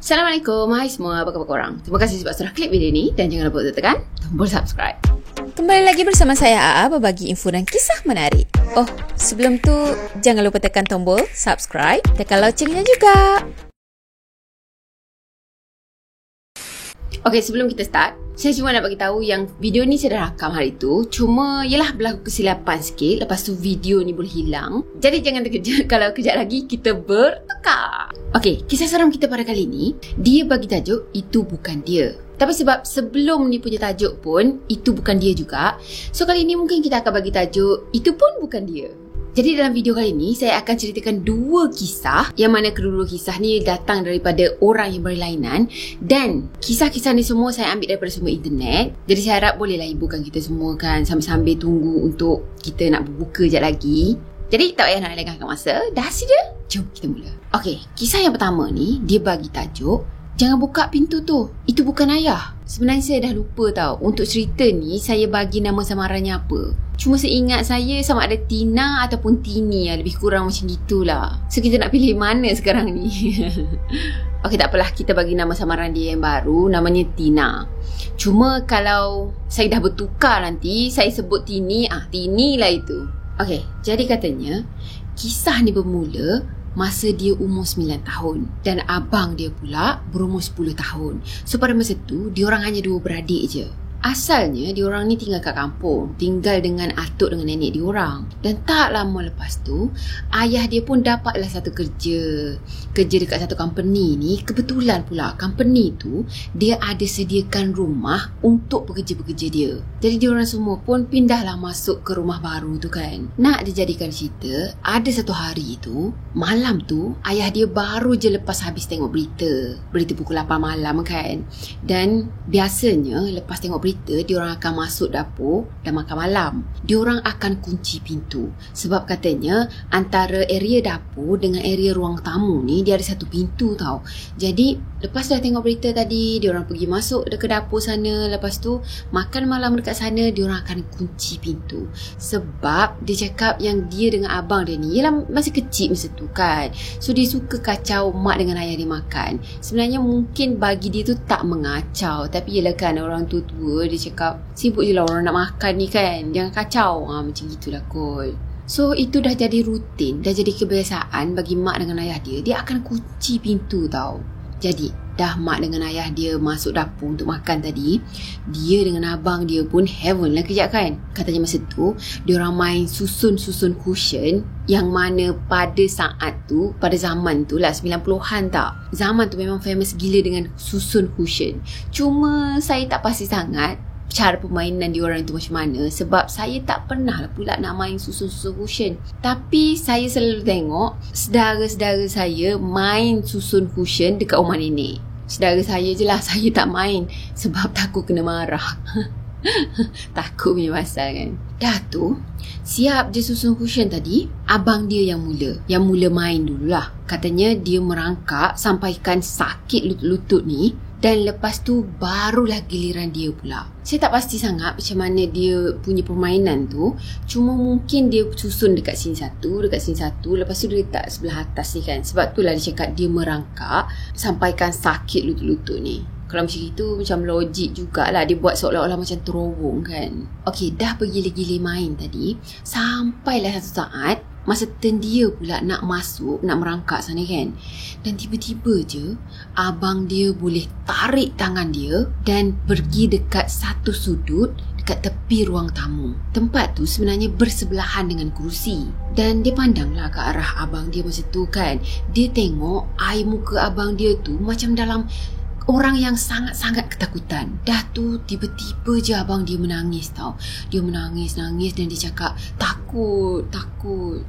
Assalamualaikum, hai semua, apa khabar korang? Terima kasih sebab sudah klik video ni dan jangan lupa untuk tekan tombol subscribe. Kembali lagi bersama saya Aa berbagi info dan kisah menarik. Oh, sebelum tu jangan lupa tekan tombol subscribe, tekan loncengnya juga. Okay, sebelum kita start, saya cuma nak bagi tahu yang video ni saya dah rakam hari tu. Cuma yelah berlaku kesilapan sikit. Lepas tu video ni boleh hilang. Jadi jangan terkejut kalau kejap lagi kita bertukar. Okay, kisah seram kita pada kali ni, dia bagi tajuk Itu Bukan Dia. Tapi sebab sebelum ni punya tajuk pun itu bukan dia juga, so kali ni mungkin kita akan bagi tajuk Itu Pun Bukan Dia. Jadi dalam video kali ni saya akan ceritakan dua kisah, yang mana kedua-dua kisah ni datang daripada orang yang berlainan, dan kisah-kisah ni semua saya ambil daripada semua internet. Jadi saya harap bolehlah hiburkan kita semua kan, sambil-sambil tunggu untuk kita nak berbuka sekejap lagi. Jadi tak payah nak lengahkan masa, dah sedia? Jom kita mula. Okey, kisah yang pertama ni dia bagi tajuk Jangan Buka Pintu Tu, Itu Bukan Ayah. Sebenarnya saya dah lupa tau untuk cerita ni saya bagi nama samarannya apa. Cuma seingat saya sama ada Tina ataupun Tini, lebih kurang macam gitulah. So kita nak pilih mana sekarang ni? Okey, tak apalah, kita bagi nama samaran dia yang baru, namanya Tina. Cuma kalau saya dah bertukar nanti saya sebut Tini, Tini lah itu. Okey, jadi katanya kisah ni bermula masa dia umur 9 tahun dan abang dia pula berumur 10 tahun. So pada masa tu diorang hanya dua beradik je. Asalnya diorang ni tinggal kat kampung, tinggal dengan atuk dengan nenek diorang. Dan tak lama lepas tu ayah dia pun dapatlah satu kerja dekat satu company ni. Kebetulan pula company tu dia ada sediakan rumah untuk pekerja-pekerja dia. Jadi diorang semua pun pindahlah masuk ke rumah baru tu kan. Nak dijadikan cerita, ada satu hari tu, malam tu ayah dia baru je lepas habis tengok berita pukul 8 malam kan. Dan biasanya lepas tengok berita diorang akan masuk dapur dan makan malam. Diorang akan kunci pintu sebab katanya antara area dapur dengan area ruang tamu ni dia ada satu pintu tau. Jadi lepas dah tengok berita tadi, diorang pergi masuk ke dapur sana. Lepas tu makan malam dekat sana, diorang akan kunci pintu. Sebab dia cakap yang dia dengan abang dia ni ialah masih kecil masa tu kan. So dia suka kacau mak dengan ayah dia makan. Sebenarnya mungkin bagi dia tu tak mengacau, tapi ialah kan orang tua dia cakap sibuk je lah orang nak makan ni kan, jangan kacau. Macam gitulah kot. So itu dah jadi rutin, dah jadi kebiasaan bagi mak dengan ayah dia. Dia akan kunci pintu tau. Jadi dah mak dengan ayah dia masuk dapur untuk makan tadi, dia dengan abang dia pun heaven lah kejap kan. Katanya masa tu diorang main susun-susun cushion, yang mana pada saat tu, pada zaman tu lah 90-an tak, zaman tu memang famous gila dengan susun cushion. Cuma saya tak pasti sangat cara permainan diorang itu macam mana, sebab saya tak pernah lah pula nak main susun-susun cushion. Tapi saya selalu tengok saudara-saudara saya main susun cushion dekat rumah nenek. Saudara saya je lah, saya tak main sebab takut kena marah. Takut punya pasal kan. Dah tu siap je susun cushion tadi, abang dia yang mula main dululah. Katanya dia merangkak sampaikan sakit lutut-lutut ni. Dan lepas tu barulah giliran dia pula. Saya tak pasti sangat macam mana dia punya permainan tu. Cuma mungkin dia susun dekat sini satu, lepas tu dia letak sebelah atas ni kan. Sebab tu lah dia cakap dia merangkak sampaikan sakit lutut-lutut ni. Kalau macam itu macam logik jugalah. Dia buat seolah-olah macam terowong kan. Okey, dah bergila-gila main tadi. Sampailah satu saat masa turn dia pula nak masuk, nak merangkak sana kan. Dan tiba-tiba je abang dia boleh tarik tangan dia dan pergi dekat satu sudut dekat tepi ruang tamu. Tempat tu sebenarnya bersebelahan dengan kerusi. Dan dia pandanglah ke arah abang dia masa tu kan. Dia tengok air muka abang dia tu macam dalam orang yang sangat-sangat ketakutan. Dah tu tiba-tiba je abang dia menangis tau. Dia menangis dan dia cakap takut.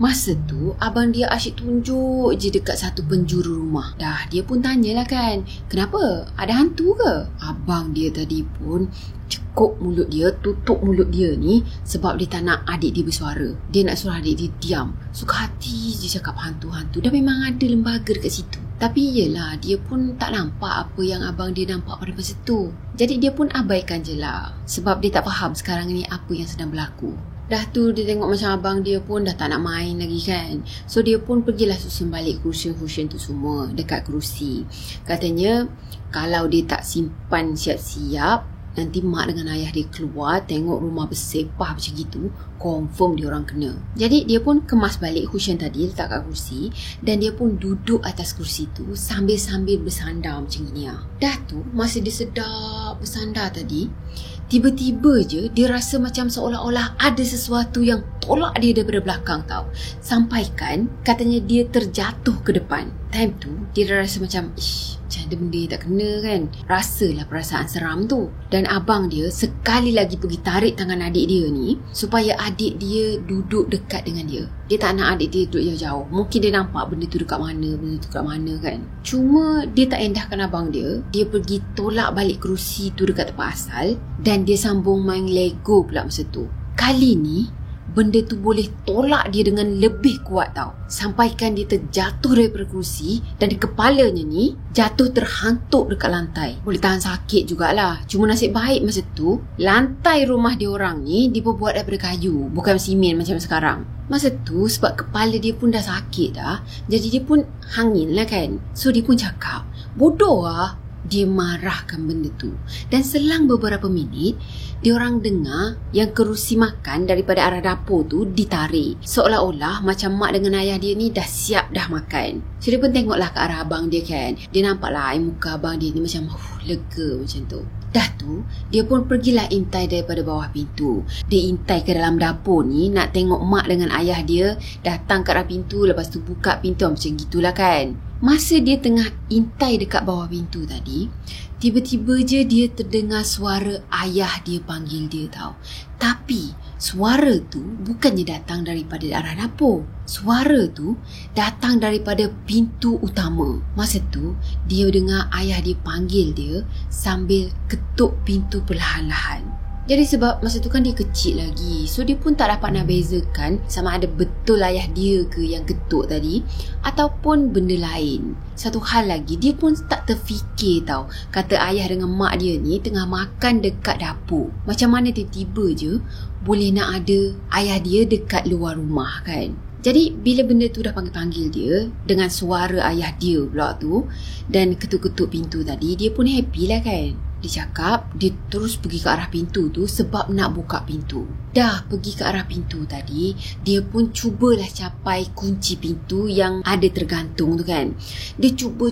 Masa tu abang dia asyik tunjuk je dekat satu penjuru rumah. Dah dia pun tanyalah kan, kenapa? Ada hantu ke? Abang dia tadi pun cekuk mulut dia, tutup mulut dia ni sebab dia tak nak adik dia bersuara. Dia nak suruh adik dia diam. Suka hati je cakap hantu-hantu. Dah memang ada lembaga dekat situ. Tapi yelah, dia pun tak nampak apa yang abang dia nampak pada masa tu. Jadi dia pun abaikan je lah. Sebab dia tak faham sekarang ni apa yang sedang berlaku. Dah tu dia tengok macam abang dia pun dah tak nak main lagi kan. So dia pun pergilah susun balik cushion tu semua dekat kerusi. Katanya kalau dia tak simpan siap-siap, nanti mak dengan ayah dia keluar tengok rumah bersepah macam gitu, confirm dia orang kena. Jadi dia pun kemas balik cushion tadi, letak kat kerusi, dan dia pun duduk atas kerusi tu sambil-sambil bersandar macam ni lah. Dah tu masa dia sedap bersandar tadi, tiba-tiba je dia rasa macam seolah-olah ada sesuatu yang tolak dia daripada belakang tau. Sampaikan katanya dia terjatuh ke depan. Time tu dia dah rasa macam macam ada benda yang tak kena kan. Rasalah perasaan seram tu. Dan abang dia sekali lagi pergi tarik tangan adik dia ni supaya adik dia duduk dekat dengan dia. Dia tak nak adik dia duduk jauh-jauh. Mungkin dia nampak benda tu dekat mana kan. Cuma dia tak endahkan abang dia. Dia pergi tolak balik kerusi tu dekat tempat asal dan dia sambung main Lego pula masa tu. Kali ni benda tu boleh tolak dia dengan lebih kuat tau. Sampaikan dia terjatuh daripada kerusi dan kepalanya ni jatuh terhantuk dekat lantai. Boleh tahan sakit jugalah. Cuma nasib baik masa tu lantai rumah dia orang ni diperbuat daripada kayu, bukan simen macam sekarang. Masa tu sebab kepala dia pun dah sakit dah, jadi dia pun hangin lah kan. So dia pun cakap, bodoh lah. Dia marahkan benda tu. Dan selang beberapa minit, dia orang dengar yang kerusi makan daripada arah dapur tu ditarik. Seolah-olah macam mak dengan ayah dia ni dah siap dah makan. So dia pun tengoklah ke arah abang dia kan. Dia nampaklah air muka abang dia ni macam lega macam tu. Dah tu, dia pun pergilah intai daripada bawah pintu. Dia intai ke dalam dapur ni nak tengok mak dengan ayah dia datang ke arah pintu, lepas tu buka pintu macam gitulah kan. Masa dia tengah intai dekat bawah pintu tadi, tiba-tiba je dia terdengar suara ayah dia panggil dia tau. Tapi suara tu bukannya datang daripada arah dapur. Suara tu datang daripada pintu utama. Masa tu dia dengar ayah dia panggil dia sambil ketuk pintu perlahan-lahan. Jadi sebab masa tu kan dia kecil lagi, so dia pun tak dapat nak bezakan sama ada betul ayah dia ke yang ketuk tadi ataupun benda lain. Satu hal lagi, dia pun tak terfikir tau, kata ayah dengan mak dia ni tengah makan dekat dapur. Macam mana tiba-tiba je boleh nak ada ayah dia dekat luar rumah kan. Jadi bila benda tu dah panggil-panggil dia dengan suara ayah dia pula tu dan ketuk-ketuk pintu tadi, dia pun happy lah kan. Dia cakap dia terus pergi ke arah pintu tu sebab nak buka pintu. Dah pergi ke arah pintu tadi, dia pun cubalah capai kunci pintu yang ada tergantung tu kan. Dia cuba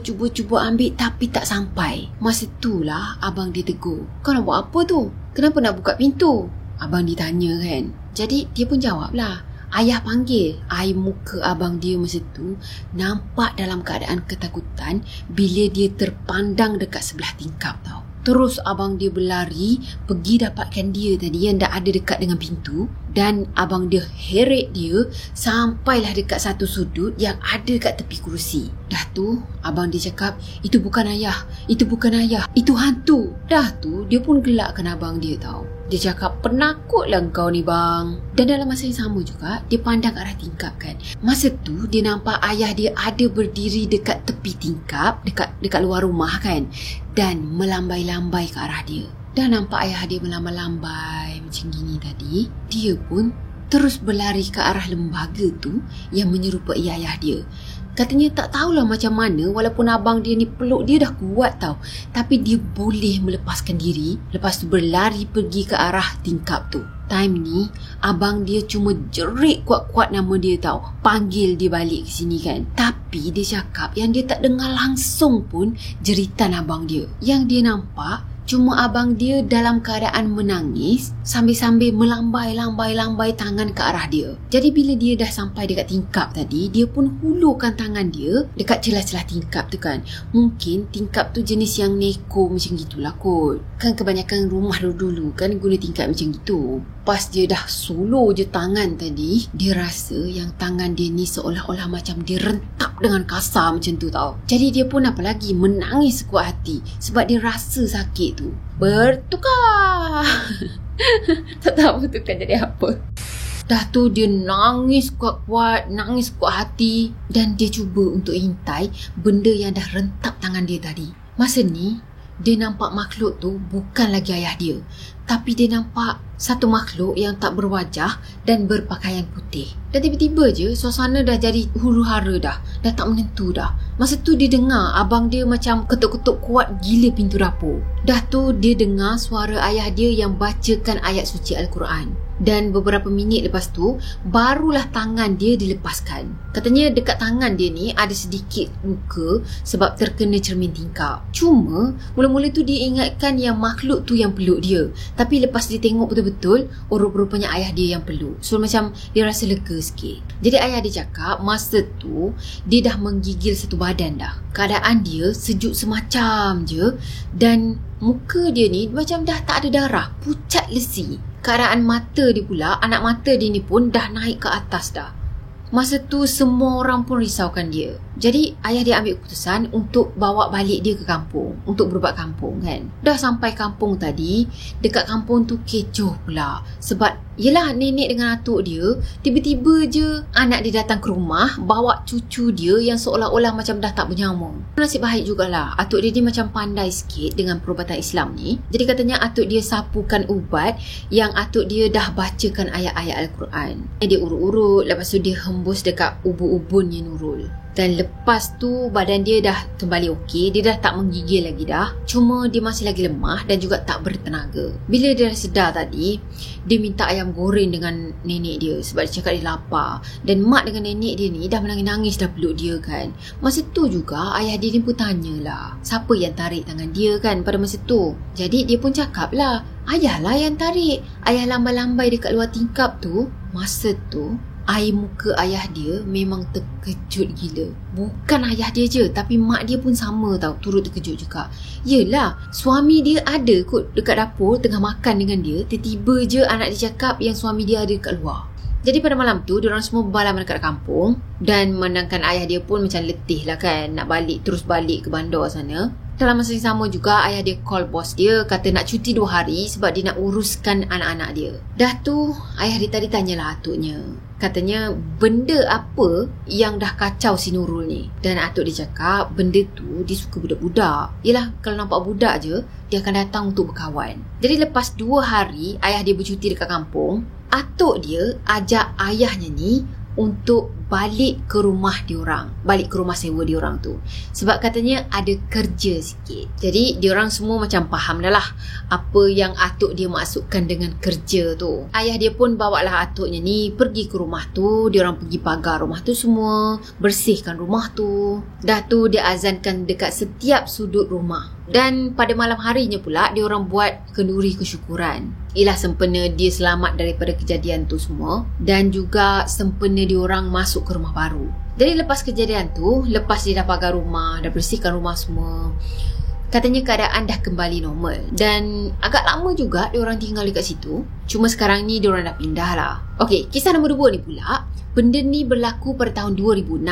ambil tapi tak sampai. Masa tu lah abang dia tegur, "Kau nak buat apa tu? Kenapa nak buka pintu?" Abang dia tanya kan. Jadi dia pun jawab lah, ayah panggil. Air muka abang dia masa tu nampak dalam keadaan ketakutan bila dia terpandang dekat sebelah tingkap tau. Terus abang dia berlari pergi dapatkan dia tadi yang dah ada dekat dengan pintu, dan abang dia heret dia sampailah dekat satu sudut yang ada kat tepi kerusi. Dah tu abang dia cakap, "Itu bukan ayah, itu bukan ayah, itu hantu." Dah tu dia pun gelakkan abang dia tau. Dia cakap, "Penakutlah kau ni bang." Dan dalam masa yang sama juga dia pandang ke arah tingkap kan. Masa tu dia nampak ayah dia ada berdiri dekat tepi tingkap, dekat luar rumah kan, dan melambai-lambai ke arah dia. Dah nampak ayah dia melambai-lambai macam gini tadi, dia pun terus berlari ke arah lembaga tu yang menyerupai ayah dia. Katanya tak tahulah macam mana, walaupun abang dia ni peluk dia dah kuat tau, tapi dia boleh melepaskan diri. Lepas tu berlari pergi ke arah tingkap tu. Time ni abang dia cuma jerit kuat-kuat nama dia tau, panggil dia balik ke sini kan. Tapi dia cakap yang dia tak dengar langsung pun jeritan abang dia. Yang dia nampak cuma abang dia dalam keadaan menangis sambil-sambil melambai-lambai tangan ke arah dia. Jadi bila dia dah sampai dekat tingkap tadi, dia pun hulurkan tangan dia dekat celah-celah tingkap tu kan. Mungkin tingkap tu jenis yang neko macam gitulah kot. Kan kebanyakan rumah dulu kan guna tingkap macam gitu. Pas dia dah solo je tangan tadi, dia rasa yang tangan dia ni seolah-olah macam direntap dengan kasar macam tu tau. Jadi dia pun apa lagi menangis sekuat hati sebab dia rasa sakit tu. Bertukar. Tak tahu bertukar jadi apa. Dah tu dia nangis kuat-kuat, nangis kuat hati, dan dia cuba untuk intai benda yang dah rentap tangan dia tadi. Masa ni dia nampak makhluk tu bukan lagi ayah dia, tapi dia nampak satu makhluk yang tak berwajah dan berpakaian putih. Dan tiba-tiba je suasana dah jadi huru-hara dah tak menentu dah. Masa tu dia dengar abang dia macam ketuk-ketuk kuat gila pintu dapur. Dah tu dia dengar suara ayah dia yang bacakan ayat suci Al-Quran. Dan beberapa minit lepas tu barulah tangan dia dilepaskan. Katanya dekat tangan dia ni ada sedikit luka sebab terkena cermin tingkap. Cuma mula-mula tu dia ingatkan yang makhluk tu yang peluk dia. Tapi lepas dia tengok betul-betul, rupa-rupanya ayah dia yang peluk. So macam dia rasa lega sikit. Jadi ayah dia cakap masa tu dia dah menggigil satu badan dah. Keadaan dia sejuk semacam je. Dan muka dia ni macam dah tak ada darah, pucat lesi. Keadaan mata dia pula, anak mata dia ni pun dah naik ke atas dah. Masa tu semua orang pun risaukan dia. Jadi ayah dia ambil keputusan untuk bawa balik dia ke kampung, untuk berubat kampung kan. Dah sampai kampung tadi, dekat kampung tu kecoh pula. Sebab yelah nenek dengan atuk dia, tiba-tiba je anak dia datang ke rumah bawa cucu dia yang seolah-olah macam dah tak bernyawa. Nasib baik jugalah, atuk dia ni macam pandai sikit dengan perubatan Islam ni. Jadi katanya atuk dia sapukan ubat yang atuk dia dah bacakan ayat-ayat Al-Quran. Dia urut-urut, lepas tu dia hembus dekat ubun-ubunnya Nurul. Dan lepas tu badan dia dah kembali okey. Dia dah tak menggigil lagi dah. Cuma dia masih lagi lemah dan juga tak bertenaga. Bila dia dah sedar tadi, dia minta ayam goreng dengan nenek dia sebab dia cakap dia lapar. Dan mak dengan nenek dia ni dah menangis-nangis dah peluk dia kan. Masa tu juga ayah dia ni pun tanyalah siapa yang tarik tangan dia kan pada masa tu. Jadi dia pun cakap lah, ayah lah yang tarik. Ayah lambai-lambai dekat luar tingkap tu. Masa tu air muka ayah dia memang terkejut gila. Bukan ayah dia je, tapi mak dia pun sama tau, turut terkejut juga. Yelah, suami dia ada kot dekat dapur tengah makan dengan dia. Tiba-tiba je anak dia cakap yang suami dia ada dekat luar. Jadi pada malam tu, diorang semua berbalam dekat kampung. Dan menangkan ayah dia pun macam letih lah kan, nak terus balik ke bandar sana. Dalam masa yang sama juga, ayah dia call bos dia, kata nak cuti 2 hari sebab dia nak uruskan anak-anak dia. Dah tu, ayah dia tadi tanyalah atuknya. Katanya, benda apa yang dah kacau si Nurul ni? Dan atuk dia cakap, benda tu dia suka budak-budak. Yelah, kalau nampak budak je, dia akan datang untuk berkawan. Jadi lepas 2 hari, ayah dia bercuti dekat kampung, atuk dia ajak ayahnya ni untuk balik ke rumah diorang, balik ke rumah sewa diorang tu. Sebab katanya ada kerja sikit. Jadi diorang semua macam faham dah lah apa yang atuk dia maksudkan dengan kerja tu. Ayah dia pun bawa lah atuknya ni pergi ke rumah tu. Diorang pergi pagar rumah tu semua, bersihkan rumah tu. Dah tu dia azankan dekat setiap sudut rumah. Dan pada malam harinya pula diorang buat kenduri kesyukuran. Ialah sempena dia selamat daripada kejadian tu semua. Dan juga sempena diorang masuk ke rumah baru. Jadi lepas kejadian tu, lepas dia dah pagar rumah, dah bersihkan rumah semua, katanya keadaan dah kembali normal. Dan agak lama juga diorang tinggal dekat situ. Cuma sekarang ni diorang dah pindah lah. Okey, kisah nombor 2 ni pula, benda ni berlaku pada tahun 2006.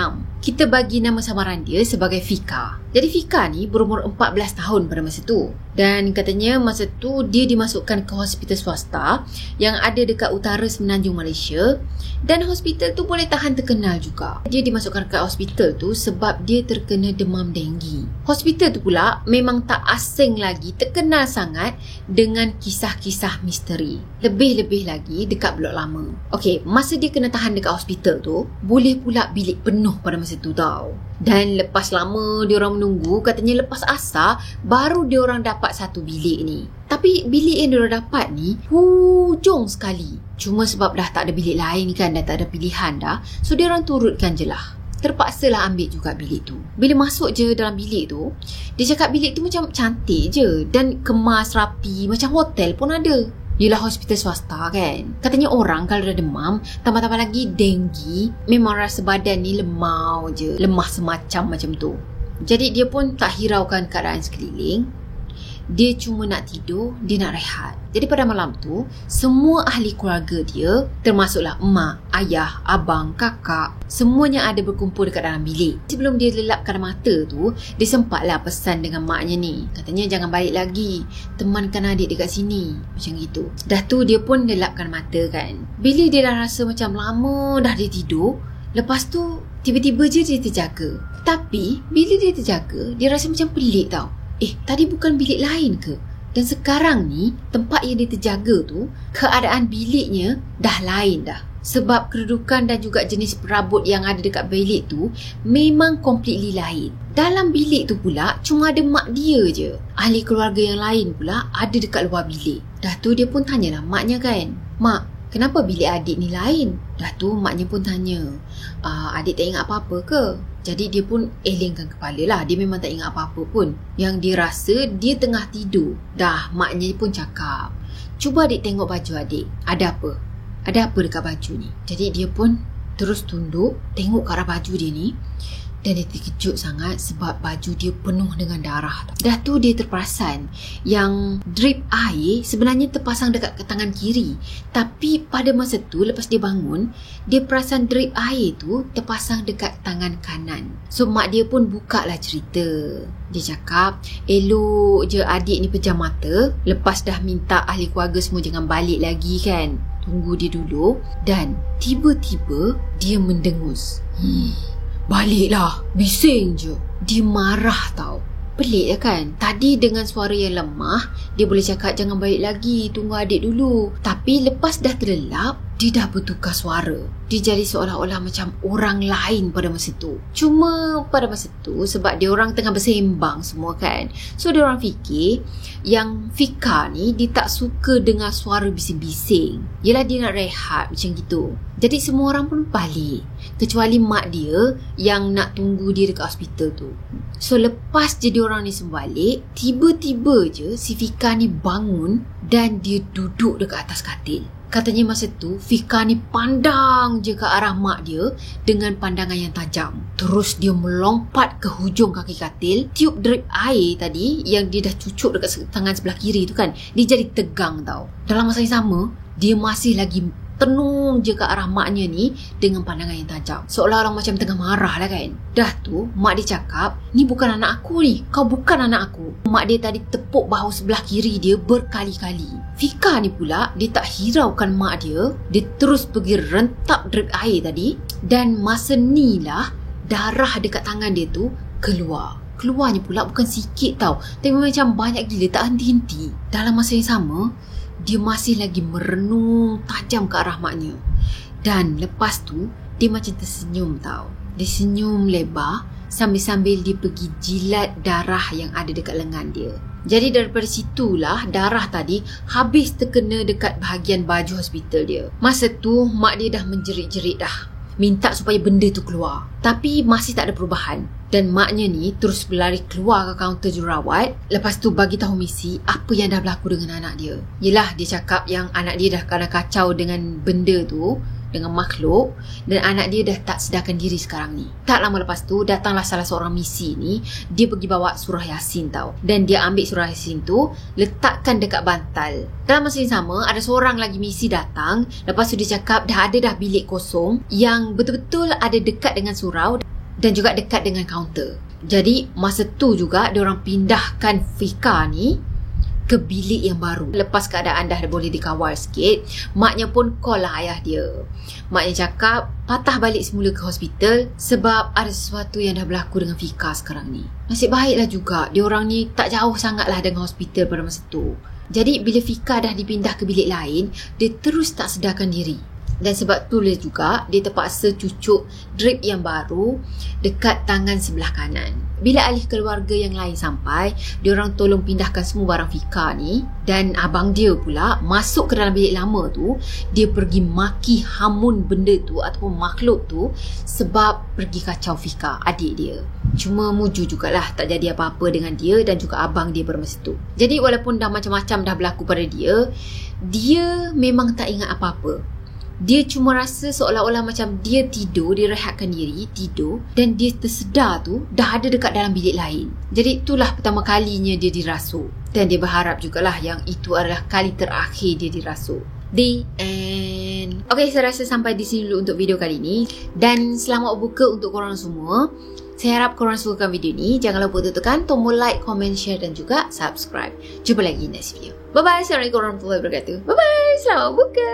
Kita bagi nama samaran dia sebagai Fika. Jadi Fika ni berumur 14 tahun pada masa tu. Dan katanya masa tu dia dimasukkan ke hospital swasta yang ada dekat utara Semenanjung Malaysia. Dan hospital tu boleh tahan terkenal juga. Dia dimasukkan ke hospital tu sebab dia terkena demam denggi. Hospital tu pula memang tak asing lagi, terkenal sangat dengan kisah-kisah misteri. Lebih-lebih lagi dekat Blok Lama. Okey, masa dia kena tahan dekat hospital tu, boleh pula bilik penuh pada masa tu tau. Dan lepas lama diorang menunggu, katanya lepas asar baru diorang dapat satu bilik ni. Tapi bilik yang diorang dapat ni hujung sekali. Cuma sebab dah tak ada bilik lain kan, dah tak ada pilihan dah, so diorang turutkan je lah. Terpaksalah ambil juga bilik tu. Bila masuk je dalam bilik tu, dia cakap bilik tu macam cantik je dan kemas rapi, macam hotel pun ada. Yelah hospital swasta kan. Katanya orang kalau dah demam, tambah-tambah lagi denggi, memang rasa badan ni lemau je, lemah semacam macam tu. Jadi dia pun tak hiraukan keadaan sekeliling. Dia cuma nak tidur, dia nak rehat. Jadi pada malam tu, semua ahli keluarga dia, termasuklah emak, ayah, abang, kakak, semuanya ada berkumpul dekat dalam bilik. Sebelum dia lelapkan mata tu, dia sempatlah pesan dengan maknya ni. Katanya jangan balik lagi, temankan adik dekat sini. Macam gitu. Dah tu dia pun lelapkan mata kan. Bila dia dah rasa macam lama dah dia tidur, lepas tu tiba-tiba je dia terjaga. Tapi bila dia terjaga, dia rasa macam pelik tau. Tadi bukan bilik lain ke? Dan sekarang ni, tempat yang dia terjaga tu, keadaan biliknya dah lain dah. Sebab kedudukan dan juga jenis perabot yang ada dekat bilik tu memang completely lain. Dalam bilik tu pula cuma ada mak dia je. Ahli keluarga yang lain pula ada dekat luar bilik. Dah tu dia pun tanyalah maknya kan, "Mak, kenapa bilik adik ni lain?" Dah tu maknya pun tanya, "Adik tak ingat apa-apa ke?" Jadi dia pun elengkan kepala lah. Dia memang tak ingat apa-apa pun. Yang dia rasa dia tengah tidur. Dah maknya pun cakap, "Cuba adik tengok baju adik. Ada apa? Ada apa dekat baju ni?" Jadi dia pun terus tunduk tengok ke arah baju dia ni. Dan dia terkejut sangat sebab baju dia penuh dengan darah. Dah tu dia terperasan yang drip air sebenarnya terpasang dekat tangan kiri. Tapi pada masa tu lepas dia bangun, dia perasan drip air tu terpasang dekat tangan kanan. So mak dia pun buka lah cerita. Dia cakap, elok je adik ni pejam mata. Lepas dah minta ahli keluarga semua jangan balik lagi kan. Tunggu dia dulu. Dan tiba-tiba dia mendengus. Baliklah, bising je. Dia marah tau. Pelik kan? Tadi dengan suara yang lemah, dia boleh cakap jangan balik lagi, tunggu adik dulu. Tapi lepas dah terlelap, dia dah bertukar suara. Dia jadi seolah-olah macam orang lain pada masa tu. Cuma pada masa tu, sebab dia orang tengah bersembang semua kan. So dia orang fikir yang Fika ni dia tak suka dengar suara bising-bising. Yelah dia nak rehat macam gitu. Jadi semua orang pun balik. Kecuali mak dia yang nak tunggu dia dekat hospital tu. So lepas je dia orang ni semua balik, tiba-tiba je si Fika ni bangun dan dia duduk dekat atas katil. Katanya masa tu Fika ni pandang je ke arah mak dia dengan pandangan yang tajam. Terus dia melompat ke hujung kaki katil. Tiup drip air tadi yang dia dah cucuk dekat tangan sebelah kiri tu kan, dia jadi tegang tau. Dalam masa yang sama, dia masih lagi tenung je ke arah maknya ni dengan pandangan yang tajam. Seolah-olah macam tengah marah lah kan. Dah tu mak dia cakap, "Ni bukan anak aku ni. Kau bukan anak aku." Mak dia tadi tepuk bahu sebelah kiri dia berkali-kali. Fika ni pula dia tak hiraukan mak dia. Dia terus pergi rentap drip air tadi. Dan masa ni lah darah dekat tangan dia tu keluar. Keluarnya pula bukan sikit tau, tapi macam banyak gila, tak henti-henti. Dalam masa yang sama, dia masih lagi merenung tajam ke arah maknya. Dan lepas tu, dia macam tersenyum tau. Dia senyum lebar sambil-sambil dia pergi jilat darah yang ada dekat lengan dia. Jadi daripada situlah darah tadi habis terkena dekat bahagian baju hospital dia. Masa tu, mak dia dah menjerit-jerit dah. Minta supaya benda tu keluar. Tapi masih tak ada perubahan. Dan maknya ni terus berlari keluar ke kaunter jururawat. Lepas tu bagi tahu misi apa yang dah berlaku dengan anak dia. Yelah dia cakap yang anak dia dah kena kacau dengan benda tu, dengan makhluk. Dan anak dia dah tak sedarkan diri sekarang ni. Tak lama lepas tu datanglah salah seorang misi ni. Dia pergi bawa surah Yasin tau. Dan dia ambil surah Yasin tu, letakkan dekat bantal. Dalam masa yang sama ada seorang lagi misi datang. Lepas tu dia cakap dah ada bilik kosong yang betul-betul ada dekat dengan surau dan juga dekat dengan kaunter. Jadi masa tu juga diorang pindahkan Fika ni ke bilik yang baru. Lepas keadaan dah boleh dikawal sikit, maknya pun call lah ayah dia. Maknya cakap patah balik semula ke hospital sebab ada sesuatu yang dah berlaku dengan Fika sekarang ni. Nasib baiklah juga diorang ni tak jauh sangat lah dengan hospital pada masa tu. Jadi bila Fika dah dipindah ke bilik lain, dia terus tak sedarkan diri. Dan sebab itulah juga dia terpaksa cucuk drip yang baru dekat tangan sebelah kanan. Bila ahli keluarga yang lain sampai, diorang tolong pindahkan semua barang Fika ni. Dan abang dia pula masuk ke dalam bilik lama tu. Dia pergi maki hamun benda tu ataupun makhluk tu sebab pergi kacau Fika, adik dia. Cuma muju jugalah tak jadi apa-apa dengan dia dan juga abang dia pada masa tu. Jadi walaupun dah macam-macam dah berlaku pada dia, dia memang tak ingat apa-apa. Dia cuma rasa seolah-olah macam dia tidur, dia rehatkan diri, tidur. Dan dia tersedar tu dah ada dekat dalam bilik lain. Jadi itulah pertama kalinya dia dirasuk. Dan dia berharap jugalah yang itu adalah kali terakhir dia dirasuk. The end. Okay, saya rasa sampai di sini dulu untuk video kali ini. Dan selamat berbuka untuk korang semua. Saya harap korang sukakan video ni. Jangan lupa tekan tombol like, comment, share dan juga subscribe. Jumpa lagi next video. Bye-bye. Assalamualaikum warahmatullahi wabarakatuh. Bye-bye. Selamat berbuka.